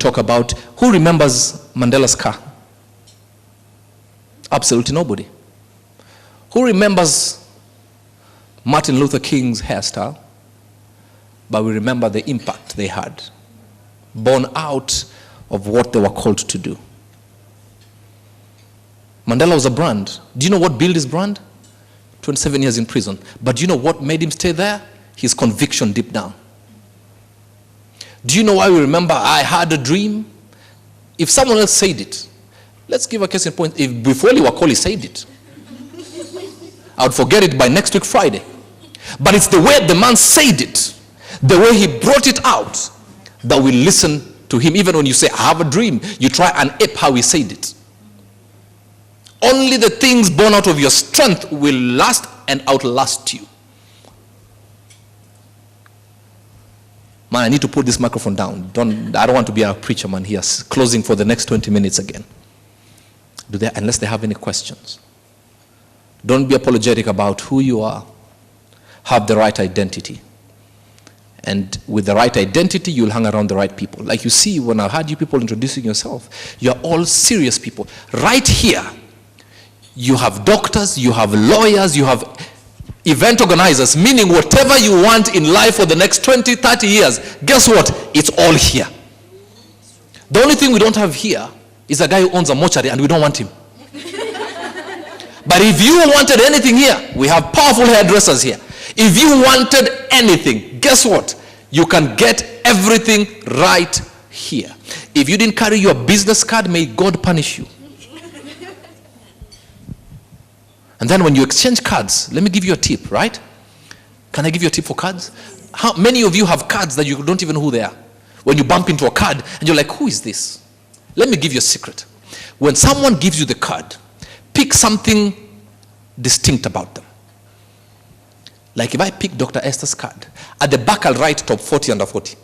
talk about who remembers Mandela's car? Absolutely nobody. Who remembers Martin Luther King's hairstyle? But we remember the impact they had, born out of what they were called to do. Mandela was a brand. Do you know what built his brand? 27 years in prison. But do you know what made him stay there? His conviction deep down. Do you know why we remember I had a dream? If someone else said it, let's give a case in point. If Bufoli Wakoli said it, I would forget it by next week Friday. But it's the way the man said it, the way he brought it out, that we listen to him. Even when you say, I have a dream, you try and ape how he said it. Only the things born out of your strength will last and outlast you. Man, I need to put this microphone down. I don't want to be a preacher, man, here, closing for the next 20 minutes again. Unless they have any questions. Don't be apologetic about who you are. Have the right identity. And with the right identity, you'll hang around the right people. Like you see, when I heard you people introducing yourself, you're all serious people. Right here, you have doctors, you have lawyers, you have event organizers, meaning whatever you want in life for the next 20, 30 years, guess what? It's all here. The only thing we don't have here is a guy who owns a mortuary and we don't want him. But if you wanted anything here, we have powerful hairdressers here. If you wanted anything, guess what? You can get everything right here. If you didn't carry your business card, may God punish you. And then when you exchange cards, let me give you a tip, right? Can I give you a tip for cards? How many of you have cards that you don't even know who they are? When you bump into a card and you're like, who is this? Let me give you a secret. When someone gives you the card, pick something distinct about them. Like if I pick Dr. Esther's card, at the back I'll write top 40 under 40.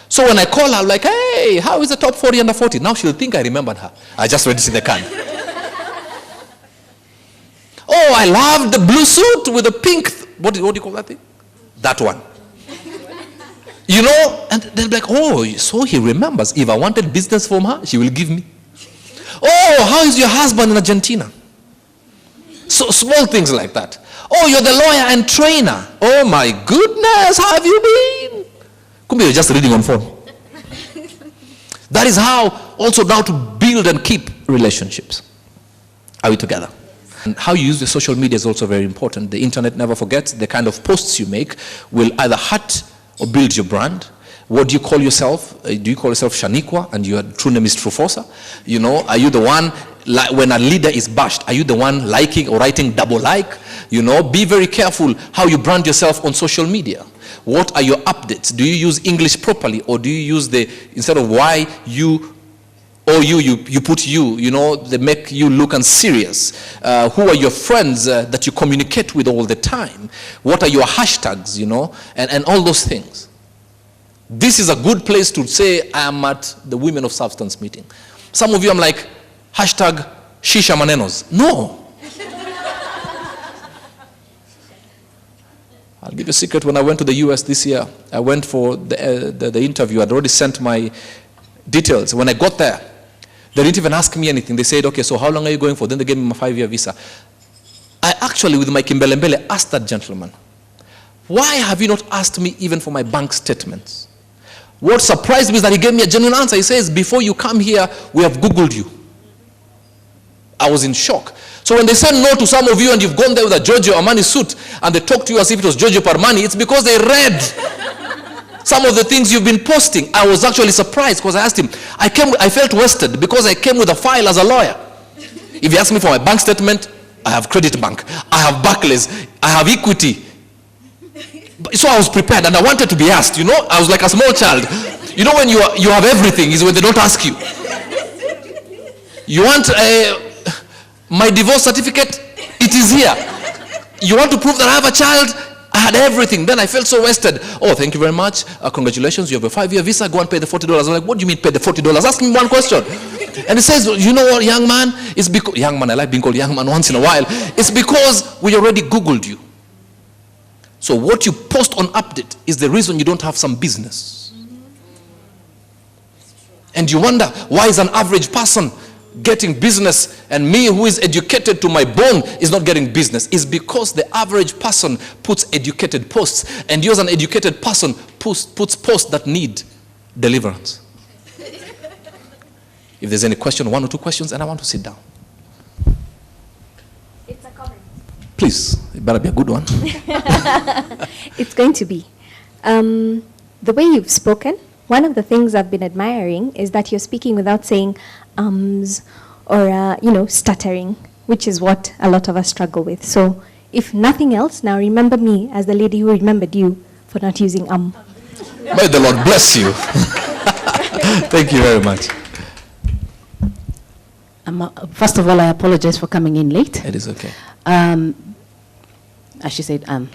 So when I call her, I'm like, hey, how is the top 40 under 40? Now she'll think I remembered her. I just read this in the card. Oh, I love the blue suit with the pink, what do you call that thing? That one. You know, and they'll be like, oh, so he remembers. If I wanted business from her, she will give me. Oh, how is your husband in Argentina? So small things like that. Oh, you're the lawyer and trainer. Oh my goodness, how have you been? Could be you're just reading on phone. That is how also now to build and keep relationships. Are we together? And how you use the social media is also very important. The internet never forgets. The kind of posts you make will either hurt or build your brand. What do you call yourself? Do you call yourself Shaniqua and your true name is Trufosa? You know, are you the one, like, when a leader is bashed, are you the one liking or writing double like? You know, be very careful how you brand yourself on social media. What are your updates? Do you use English properly, or do you use the, instead of why you, or you put you know, they make you look unserious. Who are your friends that you communicate with all the time? What are your hashtags, you know, and all those things. This is a good place to say, I am at the Women of Substance meeting. Some of you, I'm like, hashtag Shisha Manenos. No. I'll give you a secret. When I went to the US this year, I went for the interview. I'd already sent my details. When I got there, they didn't even ask me anything. They said, okay, so how long are you going for? Then they gave me my 5-year visa. I actually, with my Kimbelembele, asked that gentleman, why have you not asked me even for my bank statements? What surprised me is that he gave me a genuine answer. He says, before you come here, we have Googled you. I was in shock. So when they said no to some of you and you've gone there with a Giorgio Armani suit and they talk to you as if it was Giorgio Armani, it's because they read some of the things you've been posting. I was actually surprised because I asked him, I felt wasted because I came with a file as a lawyer. If he asked me for my bank statement, I have Credit Bank, I have Barclays, I have Equity. So I was prepared and I wanted to be asked, you know, I was like a small child. You know when you have everything is when they don't ask you. You want my divorce certificate? It is here. You want to prove that I have a child? I had everything. Then I felt so wasted. Oh, thank you very much. Congratulations, you have a 5-year visa. Go and pay the $40. I'm like, what do you mean pay the $40? Ask me one question. And he says, you know what, young man? It's because, young man, I like being called young man once in a while. It's because we already Googled you. So what you post on update is the reason you don't have some business. And you wonder, why is an average person getting business and me who is educated to my bone is not getting business? It's because the average person puts educated posts, and you as an educated person puts posts that need deliverance. If there's any question, 1 or 2 questions, and I want to sit down. It's a comment. Please, it better be a good one. It's going to be. The way you've spoken, one of the things I've been admiring is that you're speaking without saying ums or, stuttering, which is what a lot of us struggle with. So if nothing else, now remember me as the lady who remembered you for not using May the Lord bless you. Thank you very much. First of all, I apologize for coming in late. It is okay. As she said, I am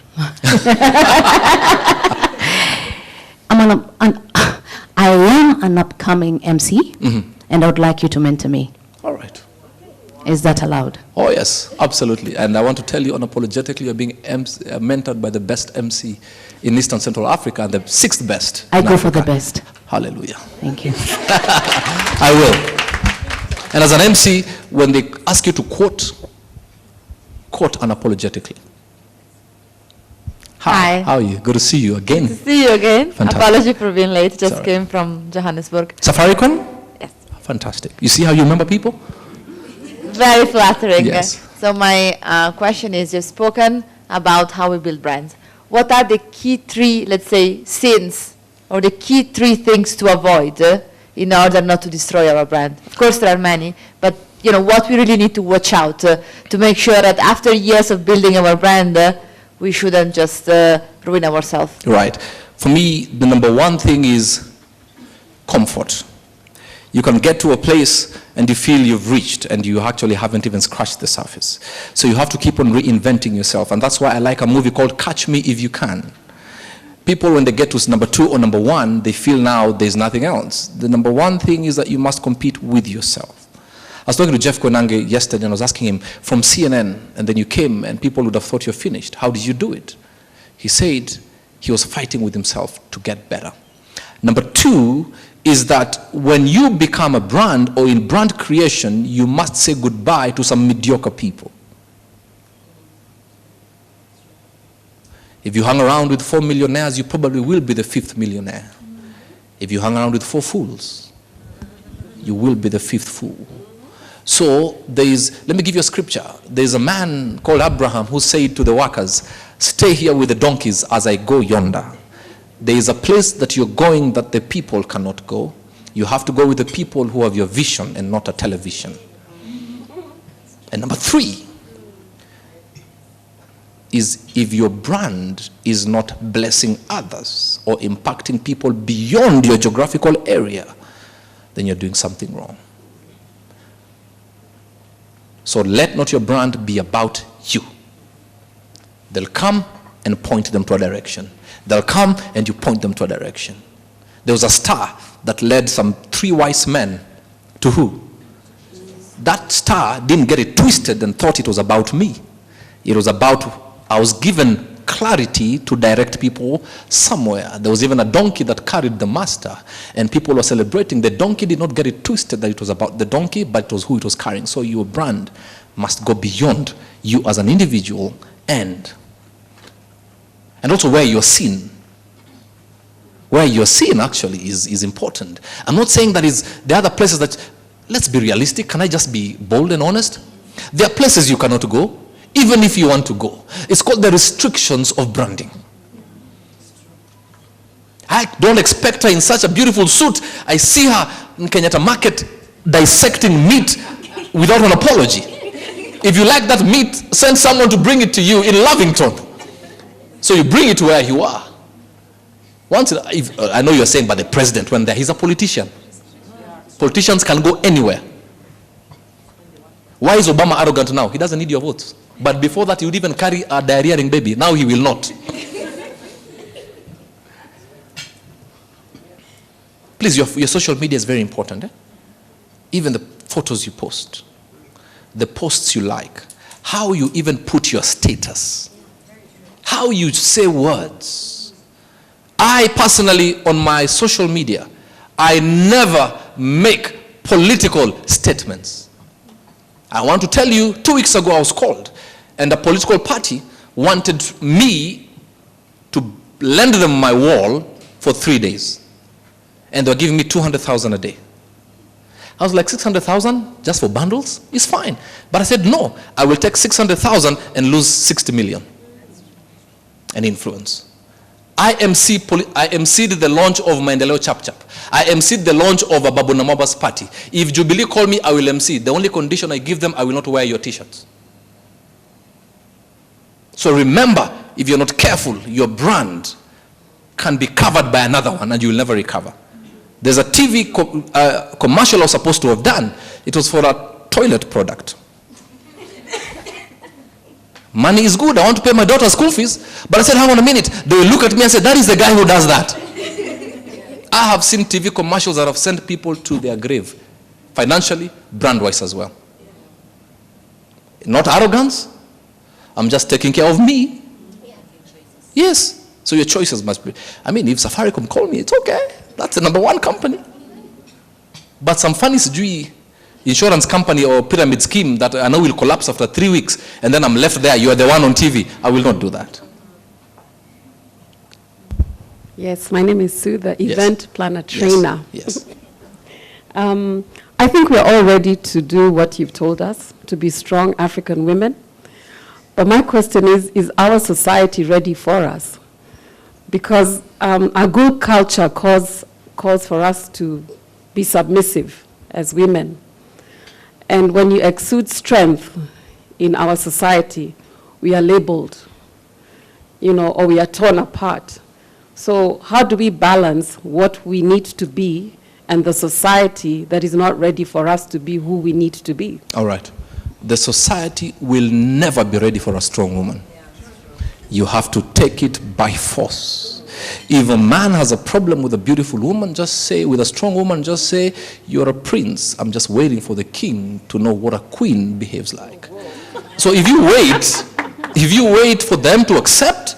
an upcoming MC, and I would like you to mentor me. All right. Is that allowed? Oh, yes, absolutely. And I want to tell you unapologetically, you're being mentored by the best MC in Eastern Central Africa, and the 6th best. I go for the best. Hallelujah. Thank you. I will. And as an MC, when they ask you to quote unapologetically. Hi. How are you? Good to see you again. Good to see you again. Fantastic. Apology for being late. Just Sorry. came from Johannesburg. Safaricom? Yes. Fantastic. You see how you remember people? Very flattering. Yes. So my question is, you've spoken about how we build brands. What are the key 3, let's say, sins or the key 3 things to avoid in order not to destroy our brand? Of course, there are many, but what we really need to watch out to make sure that after years of building our brand, we shouldn't just ruin ourselves. Right. For me, the number 1 thing is comfort. You can get to a place and you feel you've reached and you actually haven't even scratched the surface. So you have to keep on reinventing yourself. And that's why I like a movie called Catch Me If You Can. People, when they get to number 2 or number 1, they feel now there's nothing else. The number 1 thing is that you must compete with yourself. I was talking to Jeff Koinange yesterday and I was asking him, from CNN, and then you came and people would have thought you're finished. How did you do it? He said he was fighting with himself to get better. Number 2 is that when you become a brand or in brand creation, you must say goodbye to some mediocre people. If you hang around with 4 millionaires, you probably will be the 5th millionaire. If you hang around with 4 fools, you will be the 5th fool. So let me give you a scripture. There's a man called Abraham who said to the workers, stay here with the donkeys as I go yonder. There is a place that you're going that the people cannot go. You have to go with the people who have your vision and not a television. And number 3 is if your brand is not blessing others or impacting people beyond your geographical area, then you're doing something wrong. So let not your brand be about you. They'll come and point them to a direction. They'll come and you point them to a direction. There was a star that led some 3 wise men to who? That star didn't get it twisted and thought it was about me. It was about, I was given clarity to direct people somewhere. There was even a donkey that carried the master and people were celebrating. The donkey did not get it twisted that it was about the donkey, but it was who it was carrying. So your brand must go beyond you as an individual and also where you're seen. Where you're seen actually is important. I'm not saying that is the other places that, let's be realistic. Can I just be bold and honest? There are places you cannot go, even if you want to go. It's called the restrictions of branding. I don't expect her in such a beautiful suit. I see her in Kenyatta Market dissecting meat without an apology. If you like that meat, send someone to bring it to you in Lavington. So you bring it to where you are. I know you're saying, but the president, when he's a politician. Politicians can go anywhere. Why is Obama arrogant now? He doesn't need your votes. But before that, he would even carry a diarrheaing baby. Now he will not. Please, your social media is very important. Even the photos you post, the posts you like, how you even put your status, how you say words. I personally, on my social media, I never make political statements. I want to tell you, 2 weeks ago I was called, and a political party wanted me to lend them my wall for 3 days. And they were giving me 200,000 a day. I was like, 600,000 just for bundles is fine. But I said, no, I will take 600,000 and lose 60 million. And influence. I emceed the launch of Maendeleo Chap Chap. I emceed the launch of Babu Namaba's party. If Jubilee call me, I will MC. The only condition I give them, I will not wear your t-shirts. So remember, if you're not careful, your brand can be covered by another one and you will never recover. There's a TV commercial I was supposed to have done. It was for a toilet product. Money is good. I want to pay my daughter's school fees. But I said, hang on a minute. They will look at me and say, that is the guy who does that. I have seen TV commercials that have sent people to their grave. Financially, brand-wise as well. Not arrogance. I'm just taking care of me. Yes. So your choices must be. I mean, if Safaricom call me, it's okay. That's the #1 company. But some funny sijui insurance company or pyramid scheme that I know will collapse after 3 weeks, and then I'm left there, you are the one on TV. I will not do that. Yes, my name is Sue, the event planner trainer. Yes. I think we're all ready to do what you've told us, to be strong African women. But my question is our society ready for us? Because our good culture calls for us to be submissive as women. And when you exude strength in our society, we are labeled, or we are torn apart. So how do we balance what we need to be and the society that is not ready for us to be who we need to be? All right. The society will never be ready for a strong woman. You have to take it by force. If a man has a problem with a beautiful woman, just say, with a strong woman, just say, you're a prince. I'm just waiting for the king to know what a queen behaves like. So if you wait for them to accept,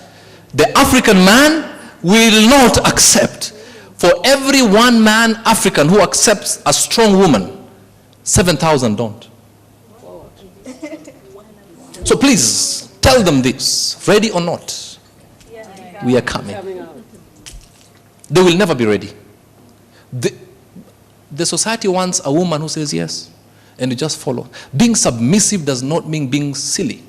the African man will not accept. For every one man African who accepts a strong woman, 7,000 don't. So please, tell them this, ready or not, we are coming. They will never be ready. The society wants a woman who says yes, and you just follow. Being submissive does not mean being silly.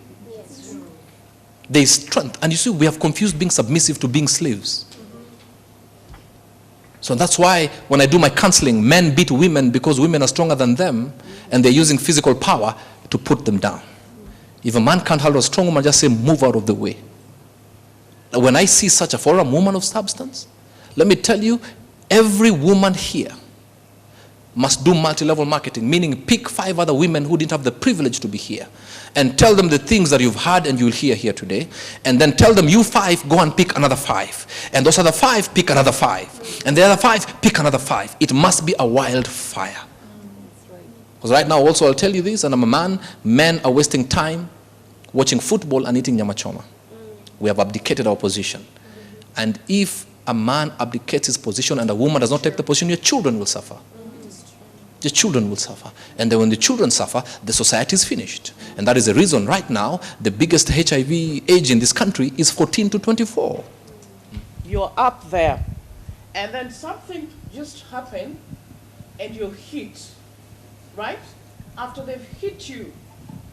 There is strength. And you see, we have confused being submissive to being slaves. So that's why when I do my counseling, men beat women because women are stronger than them, and they're using physical power to put them down. If a man can't handle a strong woman, just say, move out of the way. When I see such a foreign woman of substance, let me tell you, every woman here must do multi-level marketing, meaning pick 5 other women who didn't have the privilege to be here, and tell them the things that you've heard and you'll hear here today, and then tell them, you 5, go and pick another 5, and those other 5, pick another 5, and the other 5, pick another 5. It must be a wildfire. Because right now also I'll tell you this, and I'm a man, men are wasting time watching football and eating nyama choma. We have abdicated our position. And if a man abdicates his position and a woman does not take the position, your children will suffer. Your children will suffer. And then when the children suffer, the society is finished. And that is the reason right now, the biggest HIV age in this country is 14 to 24. You're up there, and then something just happened, and you're hit, right? After they've hit you,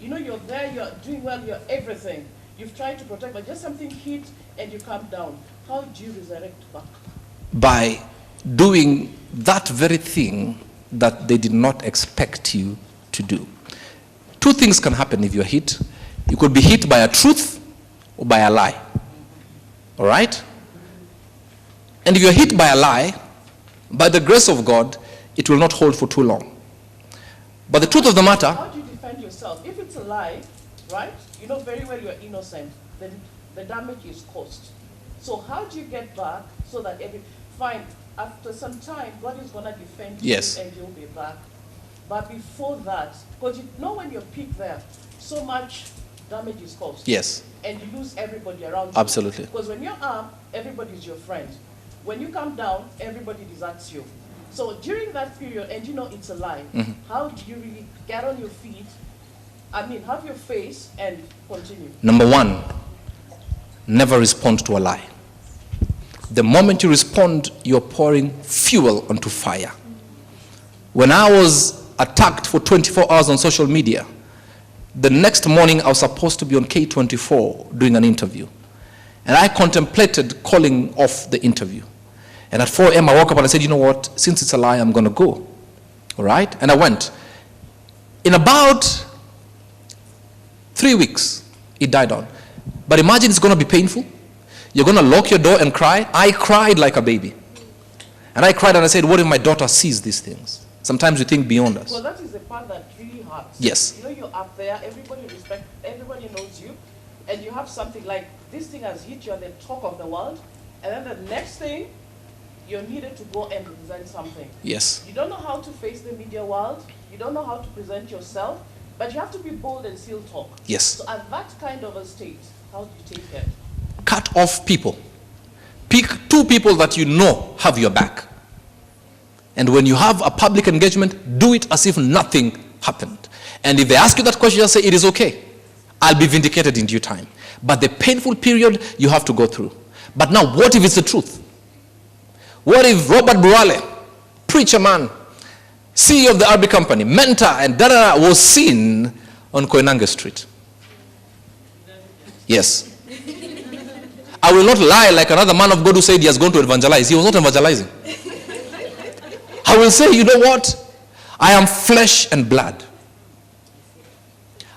you're there, you're doing well, you're everything. You've tried to protect, but just something hit, and you come down. How do you resurrect back? By doing that very thing that they did not expect you to do. 2 things can happen if you're hit. You could be hit by a truth or by a lie. All right? And if you're hit by a lie, by the grace of God, it will not hold for too long. But the truth of the matter... How do you defend yourself? If it's a lie, right? You know very well you're innocent. Then the damage is caused. So how do you get back so that fine, after some time, God is going to defend you, yes, and you'll be back. But before that, because when you're peaked there, so much damage is caused. Yes. And you lose everybody around you. Absolutely. Because when you're up, everybody's your friend. When you come down, everybody deserts you. So during that period, and you know it's a lie, how do you really get on your feet, have your face and continue? Number one, never respond to a lie. The moment you respond, you're pouring fuel onto fire. When I was attacked for 24 hours on social media, the next morning I was supposed to be on K24 doing an interview. And I contemplated calling off the interview. And at 4 a.m. I woke up and I said, you know what, since it's a lie, I'm going to go. All right? And I went. In about 3 weeks, it died down. But imagine it's going to be painful. You're going to lock your door and cry. I cried like a baby. And I cried and I said, what if my daughter sees these things? Sometimes we think beyond us. Well, that is the part that really hurts. Yes. You know, you're up there, everybody knows you, and you have something like, this thing has hit you at the talk of the world, and then the next thing, you're needed to go and present something. Yes. You don't know how to face the media world, you don't know how to present yourself, but you have to be bold and still talk. Yes. So at that kind of a state, how do you take it? Cut off people. Pick 2 people that you know have your back. And when you have a public engagement, do it as if nothing happened. And if they ask you that question, just say, it is okay. I'll be vindicated in due time. But the painful period, you have to go through. But now, what if it's the truth? What if Robert Buale, preacher man, CEO of the RB company, mentor, and was seen on Koinange Street? Yes. I will not lie like another man of God who said he has gone to evangelize. He was not evangelizing. I will say, you know what? I am flesh and blood.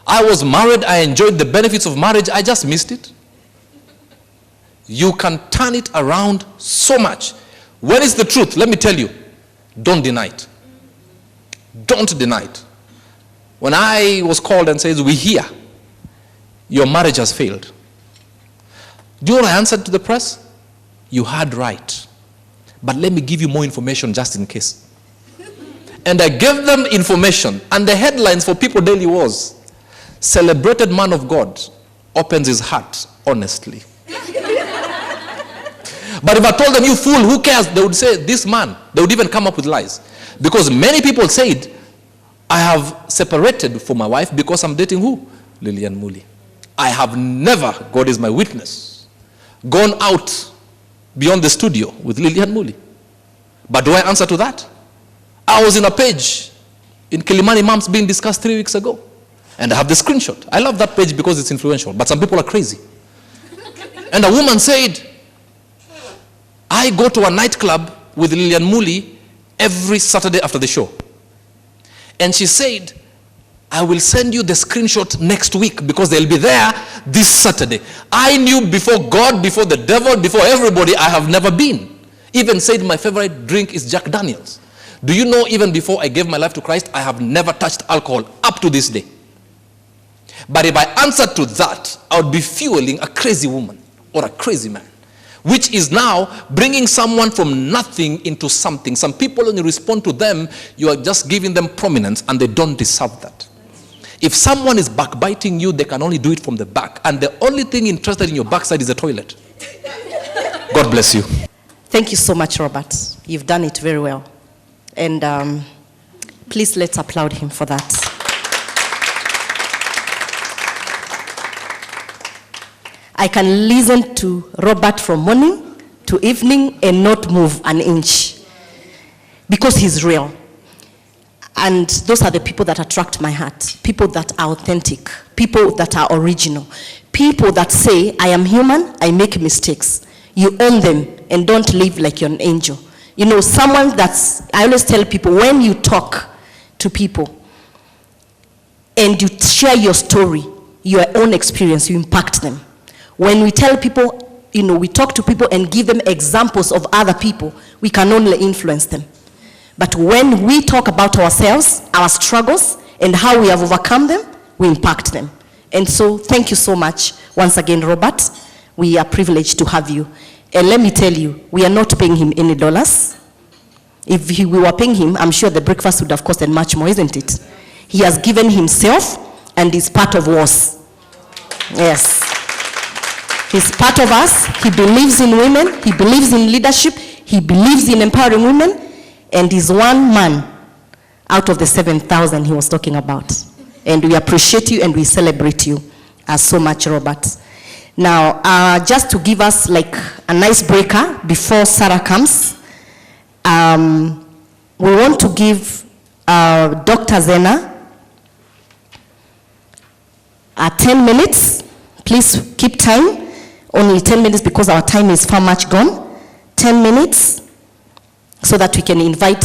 I was married. I enjoyed the benefits of marriage. I just missed it. You can turn it around so much. When it's the truth, let me tell you, don't deny it. Don't deny it. When I was called and says, we hear your marriage has failed. Do you know what I answered to the press? You had right. But let me give you more information just in case. And I gave them information. And the headlines for People Daily was, celebrated man of God opens his heart honestly. But if I told them, you fool, who cares? They would say, this man. They would even come up with lies. Because many people said, I have separated from my wife because I'm dating who? Lillian Muli. I have never, God is my witness, gone out beyond the studio with Lillian Muli. But do I answer to that? I was in a page in Kilimani Moms being discussed 3 weeks ago. And I have the screenshot. I love that page because it's influential. But some people are crazy. And a woman said, I go to a nightclub with Lillian Muli every Saturday after the show. And she said, I will send you the screenshot next week because they'll be there this Saturday. I knew before God, before the devil, before everybody, I have never been. Even said my favorite drink is Jack Daniels. Do you know, even before I gave my life to Christ, I have never touched alcohol up to this day. But if I answered to that, I would be fueling a crazy woman or a crazy man, which is now bringing someone from nothing into something. Some people, when you respond to them, you are just giving them prominence, and they don't deserve that. If someone is backbiting you, they can only do it from the back. And the only thing interested in your backside is the toilet. God bless you. Thank you so much, Robert. You've done it very well. And please let's applaud him for that. I can listen to Robert from morning to evening and not move an inch because he's real. And those are the people that attract my heart. People that are authentic. People that are original. People that say, I am human, I make mistakes. You own them and don't live like you're an angel. You know, someone that's, I always tell people, when you talk to people and you share your story, your own experience, you impact them. When we tell people, you know, we talk to people and give them examples of other people, we can only influence them. But when we talk about ourselves, our struggles, and how we have overcome them, we impact them. And so, thank you so much once again, Robert. We are privileged to have you. And let me tell you, we are not paying him any dollars. If we were paying him, I'm sure the breakfast would have costed much more, isn't it? He has given himself and is part of WOS. Yes. He's part of us. He believes in women. He believes in leadership. He believes in empowering women. and is one man out of the 7,000 he was talking about. And we appreciate you and we celebrate you so much, Robert. Now, just to give us like a nice breaker before Sarah comes, we want to give Dr. Zena 10 minutes. Please keep time. Only 10 minutes because our time is far much gone. 10 minutes so that we can invite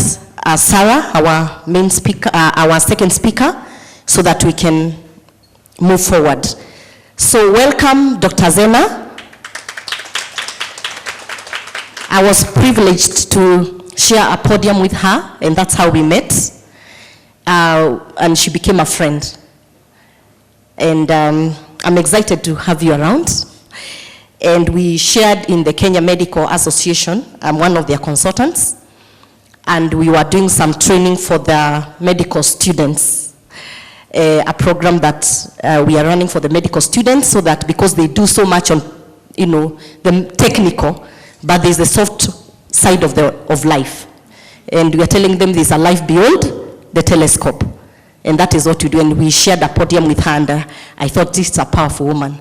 Sarah, our main speaker, our second speaker, so that we can move forward. So welcome, Dr. Zena. I was privileged to share a podium with her, and that's how we met. And she became a friend. And I'm excited to have you around. And we shared in the Kenya Medical Association. I'm one of their consultants. And we were doing some training for the medical students, a program that we are running for the medical students, so that because they do so much on, the technical, but there's the soft side of life. And we are telling them there's a life beyond the telescope. And that is what we do. And we shared a podium with her, and I thought this is a powerful woman.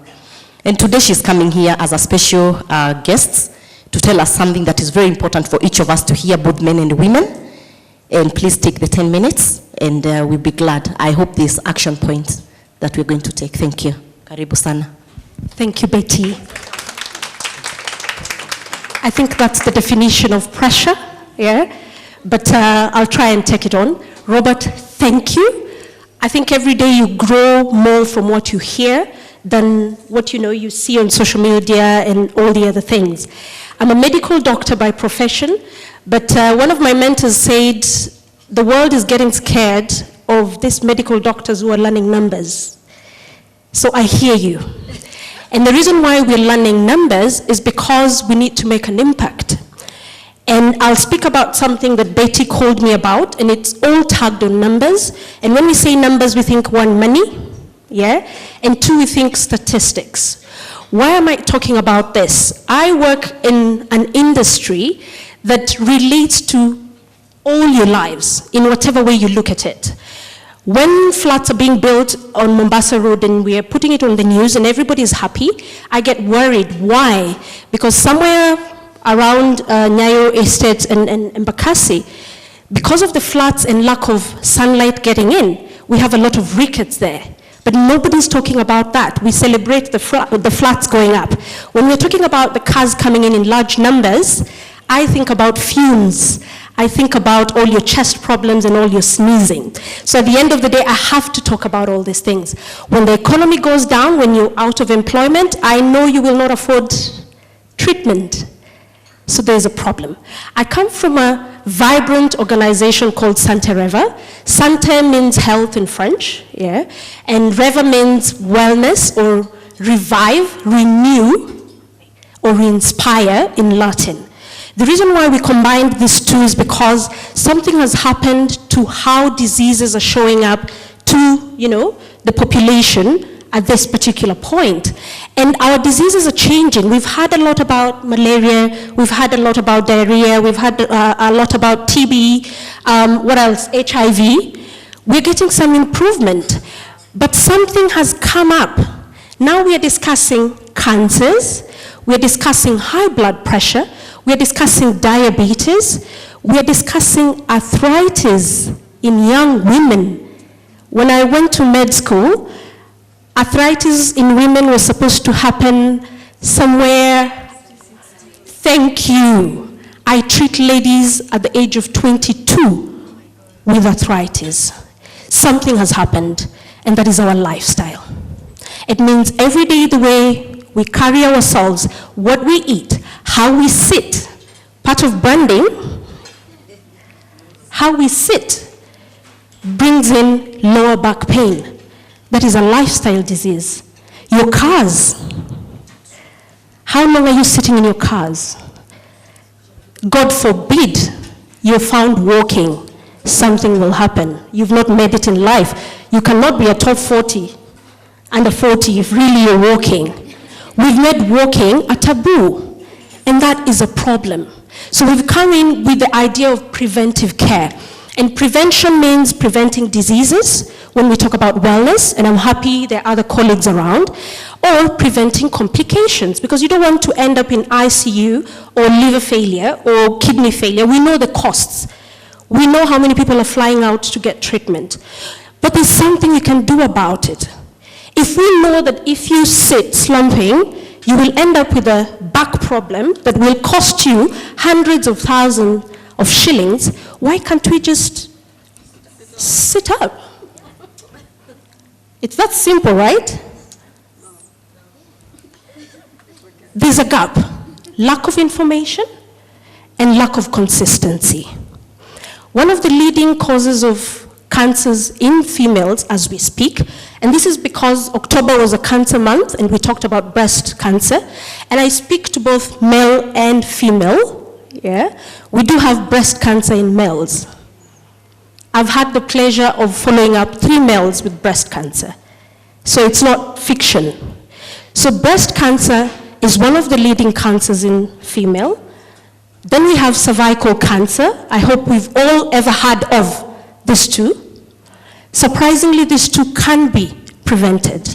And today she's coming here as a special guest to tell us something that is very important for each of us to hear, both men and women. And please take the 10 minutes, and we'll be glad. I hope there's action points that we're going to take. Thank you. Karibu sana. Thank you, Betty. I think that's the definition of pressure, yeah? But I'll try and take it on. Robert, thank you. I think every day you grow more from what you hear than what you see on social media and all the other things. I'm a medical doctor by profession, but one of my mentors said, the world is getting scared of these medical doctors who are learning numbers. So I hear you. And the reason why we're learning numbers is because we need to make an impact. And I'll speak about something that Betty called me about, and it's all tagged on numbers. And when we say numbers, we think one, money, yeah? And two, we think statistics. Why am I talking about this? I work in an industry that relates to all your lives, in whatever way you look at it. When flats are being built on Mombasa Road and we are putting it on the news and everybody's happy, I get worried. Why? Because somewhere around Nyayo Estates and Mbakasi, because of the floods and lack of sunlight getting in, we have a lot of rickets there. But nobody's talking about that. We celebrate the flats going up. When we're talking about the cars coming in large numbers, I think about fumes. I think about all your chest problems and all your sneezing. So at the end of the day, I have to talk about all these things. When the economy goes down, when you're out of employment, I know you will not afford treatment. So there's a problem. I come from a vibrant organization called Sante Reva. Sante means health in French, yeah? And Reva means wellness or revive, renew, or re-inspire in Latin. The reason why we combined these two is because something has happened to how diseases are showing up to, the population at this particular point. And our diseases are changing. We've had a lot about malaria, we've had a lot about diarrhea, we've had a lot about TB, what else, HIV. We're getting some improvement, but something has come up. Now we are discussing cancers, we're discussing high blood pressure, we're discussing diabetes, we're discussing arthritis in young women. When I went to med school, arthritis in women was supposed to happen somewhere. Thank you. I treat ladies at the age of 22 with arthritis. Something has happened, and that is our lifestyle. It means every day the way we carry ourselves, what we eat, how we sit. Part of branding, how we sit, brings in lower back pain. That is a lifestyle disease. Your cars. How long are you sitting in your cars? God forbid you're found walking. Something will happen. You've not made it in life. You cannot be a top 40, under 40 if really you're walking. We've made walking a taboo, and that is a problem. So we've come in with the idea of preventive care. And prevention means preventing diseases when we talk about wellness, and I'm happy there are other colleagues around, or preventing complications, because you don't want to end up in ICU or liver failure or kidney failure. We know the costs. We know how many people are flying out to get treatment. But there's something we can do about it. If we know that if you sit slumping, you will end up with a back problem that will cost you hundreds of thousands of shillings, why can't we just sit up? It's that simple, right? There's a gap. Lack of information and lack of consistency. One of the leading causes of cancers in females as we speak, and this is because October was a cancer month and we talked about breast cancer, and I speak to both male and female. Yeah, we do have breast cancer in males. I've had the pleasure of following up 3 males with breast cancer. So it's not fiction. So breast cancer is one of the leading cancers in female. Then we have cervical cancer. I hope we've all ever heard of these two. Surprisingly, these two can be prevented.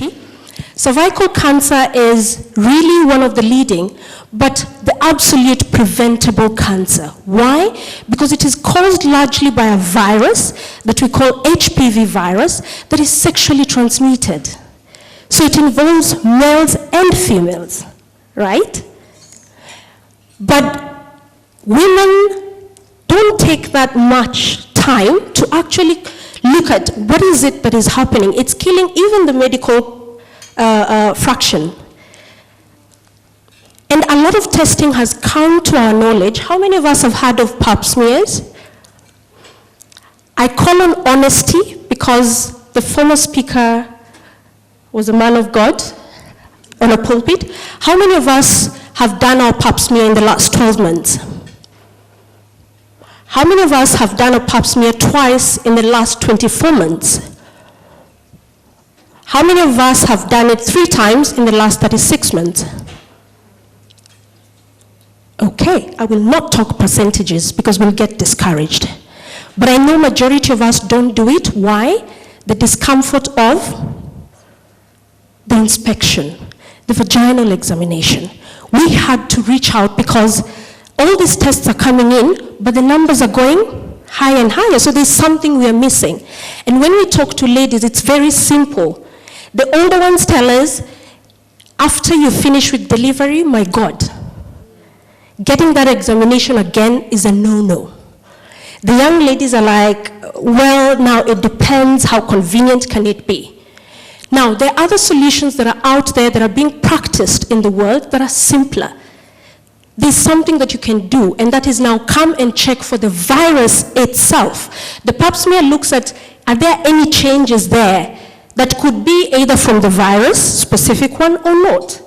Cervical cancer is really one of the leading, but the absolute preventable cancer. Why? Because it is caused largely by a virus that we call HPV virus that is sexually transmitted. So it involves males and females, right? But women don't take that much time to actually look at what is it that is happening. It's killing even the medical fraction. And a lot of testing has come to our knowledge. How many of us have heard of pap smears? I call on honesty because the former speaker was a man of God on a pulpit. How many of us have done our pap smear in the last 12 months? How many of us have done a pap smear twice in the last 24 months? How many of us have done it 3 times in the last 36 months? Okay, I will not talk percentages because we'll get discouraged. But I know majority of us don't do it. Why? The discomfort of the inspection, the vaginal examination. We had to reach out because all these tests are coming in, but the numbers are going higher and higher, so there's something we are missing. And when we talk to ladies, it's very simple. The older ones tell us, after you finish with delivery, my God, getting that examination again is a no-no. The young ladies are like, well, now it depends how convenient can it be. Now, there are other solutions that are out there that are being practiced in the world that are simpler. There's something that you can do, and that is now come and check for the virus itself. The pap smear looks at, are there any changes there that could be either from the virus, specific one, or not.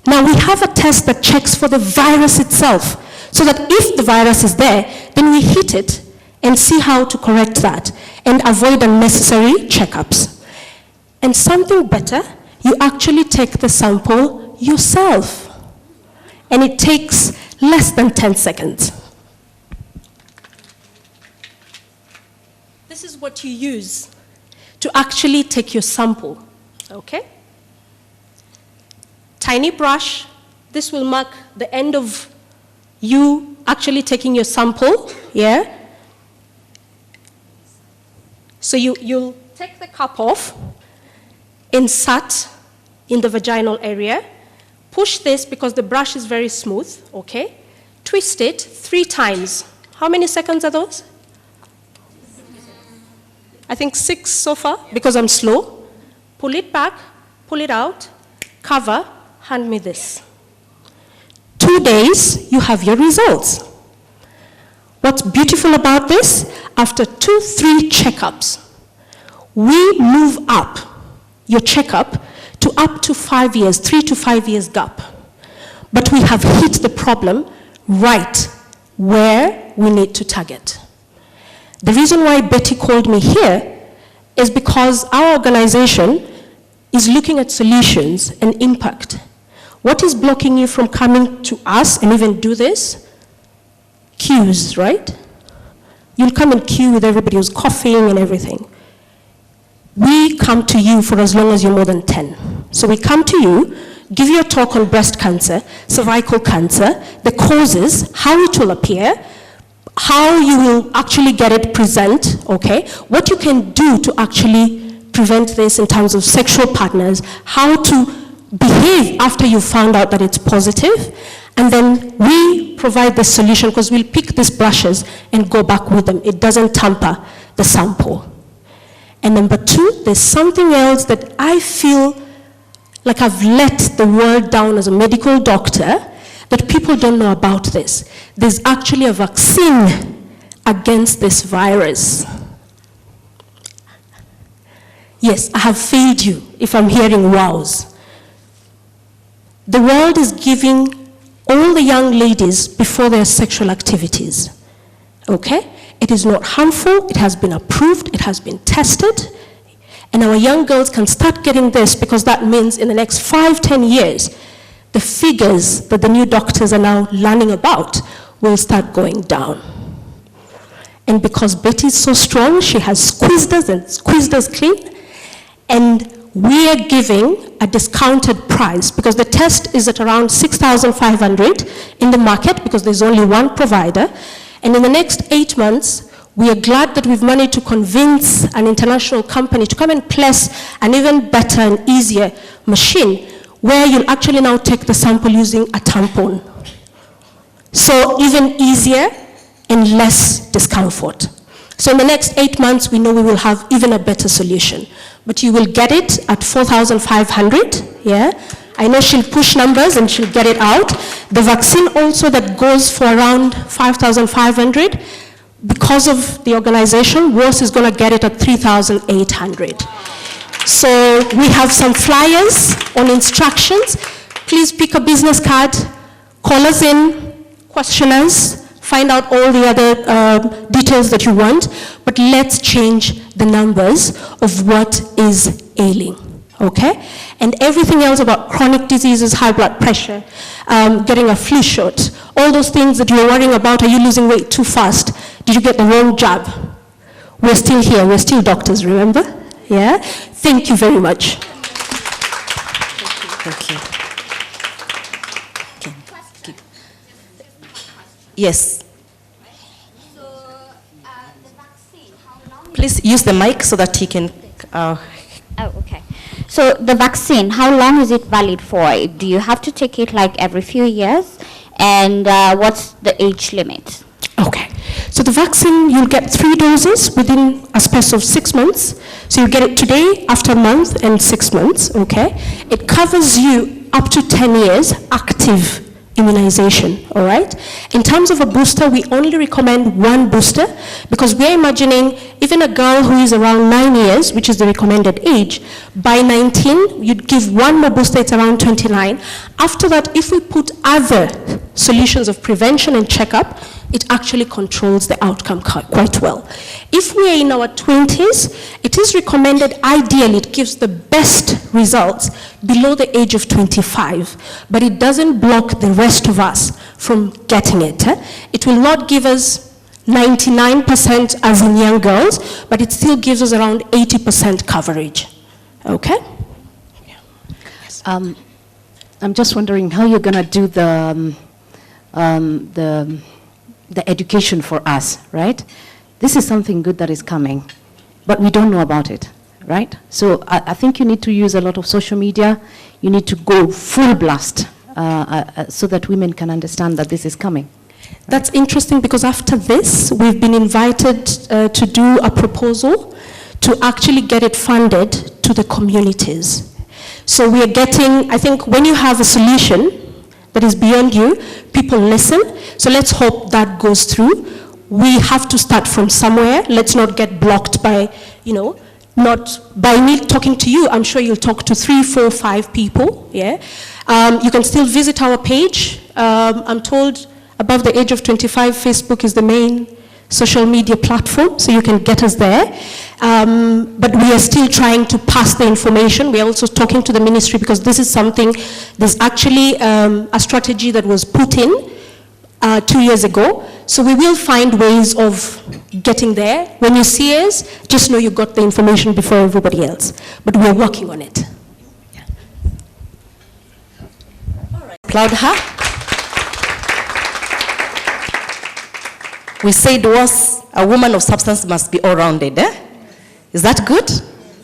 Now we have a test that checks for the virus itself, so that if the virus is there, then we hit it and see how to correct that and avoid unnecessary checkups. And something better, you actually take the sample yourself. And it takes less than 10 seconds. This is what you use to actually take your sample, okay? Tiny brush. This will mark the end of you actually taking your sample, yeah? So you'll take the cap off, insert in the vaginal area, push this because the brush is very smooth, okay? Twist it 3 times. How many seconds are those? I think 6 so far because I'm slow. Pull it back, pull it out, cover, hand me this. 2 days, you have your results. What's beautiful about this? After 2-3 checkups, we move up your checkup to up to 5 years, 3 to 5 years gap. But we have hit the problem right where we need to target. The reason why Betty called me here is because our organization is looking at solutions and impact. What is blocking you from coming to us and even do this? queues, right? You'll come in queue with everybody who's coughing and everything. We come to you for as long as you're more than 10. So we come to you, give you a talk on breast cancer, cervical cancer, the causes, how it will appear, how you will actually get it present, okay? What you can do to actually prevent this in terms of sexual partners, how to behave after you found out that it's positive, and then we provide the solution because we'll pick these brushes and go back with them. It doesn't tamper the sample. And number two, there's something else that I feel like I've let the world down as a medical doctor, that people don't know about this. There's actually a vaccine against this virus. Yes, I have failed you if I'm hearing wows. The world is giving all the young ladies before their sexual activities, okay? It is not harmful, it has been approved, it has been tested, and our young girls can start getting this because that means in the next 5-10 years, the figures that the new doctors are now learning about will start going down. And because Betty is so strong, she has squeezed us and squeezed us clean, and we are giving a discounted price because the test is at around 6,500 in the market because there's only one provider. And in the next 8 months, we are glad that we've managed to convince an international company to come and place an even better and easier machine where you'll actually now take the sample using a tampon. So even easier and less discomfort. So in the next 8 months, we know we will have even a better solution. But you will get it at 4,500, yeah? I know she'll push numbers and she'll get it out. The vaccine also that goes for around 5,500, because of the organization, WOS is gonna get it at 3,800. So we have some flyers on instructions. Please pick a business card, call us in, question us, find out all the other details that you want, but let's change the numbers of what is ailing, okay? And everything else about chronic diseases, high blood pressure, getting a flu shot, all those things that you're worrying about, are you losing weight too fast? Did you get the wrong jab? We're still here, we're still doctors, remember? Yeah? Thank you very much. Thank you. Okay. Yes. So, the vaccine, how long? Please use the mic so that he can. Oh, okay. So the vaccine, how long is it valid for? Do you have to take it like every few years? And what's the age limit? Okay, so the vaccine, you'll get 3 doses within a space of 6 months. So you get it today, after a month, and 6 months, okay? It covers you up to 10 years, active immunization, all right? In terms of a booster, we only recommend 1 booster because we're imagining even a girl who is around 9 years, which is the recommended age, by 19, you'd give 1 more booster, it's around 29. After that, if we put other solutions of prevention and checkup, it actually controls the outcome quite well. If we are in our 20s, it is recommended, ideally, it gives the best results below the age of 25, but it doesn't block the rest of us from getting it. It will not give us 99% as in young girls, but it still gives us around 80% coverage. Okay? Yes. I'm just wondering how you're going to do the education for us, right? This is something good that is coming, but we don't know about it, right? So I think you need to use a lot of social media. You need to go full blast so that women can understand that this is coming. That's interesting because after this, we've been invited to do a proposal to actually get it funded to the communities. So we are getting, I think when you have a solution that is beyond you, people listen. So let's hope that goes through. We have to start from somewhere. Let's not get blocked by, not by me talking to you. I'm sure you'll talk to 3, 4, 5 people, yeah? You can still visit our page. I'm told above the age of 25, Facebook is the main social media platform, so you can get us there. But we are still trying to pass the information. We are also talking to the ministry because this is something, there's actually a strategy that was put in 2 years ago. So we will find ways of getting there. When you see us, just know you got the information before everybody else. But we're working on it. Yeah. All right. Applaud her. We said was a woman of substance must be all-rounded. Is that good?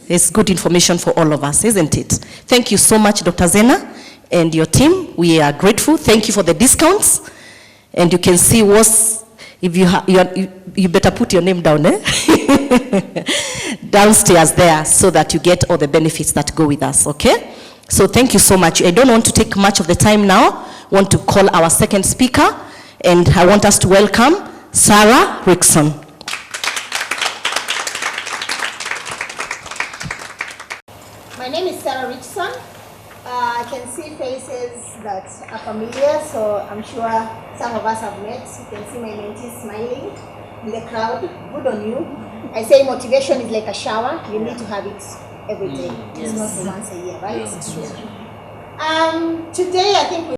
It's good information for all of us, isn't it? Thank you so much, Dr. Zena, and your team. We are grateful. Thank you for the discounts. And you can see if you better put your name down downstairs there so that you get all the benefits that go with us, okay? So thank you so much. I don't want to take much of the time now. I want to call our second speaker, and I want us to welcome Sarah Rickson. My name is Sarah Richson. I can see faces that are familiar, so I'm sure some of us have met. You can see my mentee smiling in the crowd. Good on you. I say motivation is like a shower. You need to have it every day. It's not once a year, right? Today, I think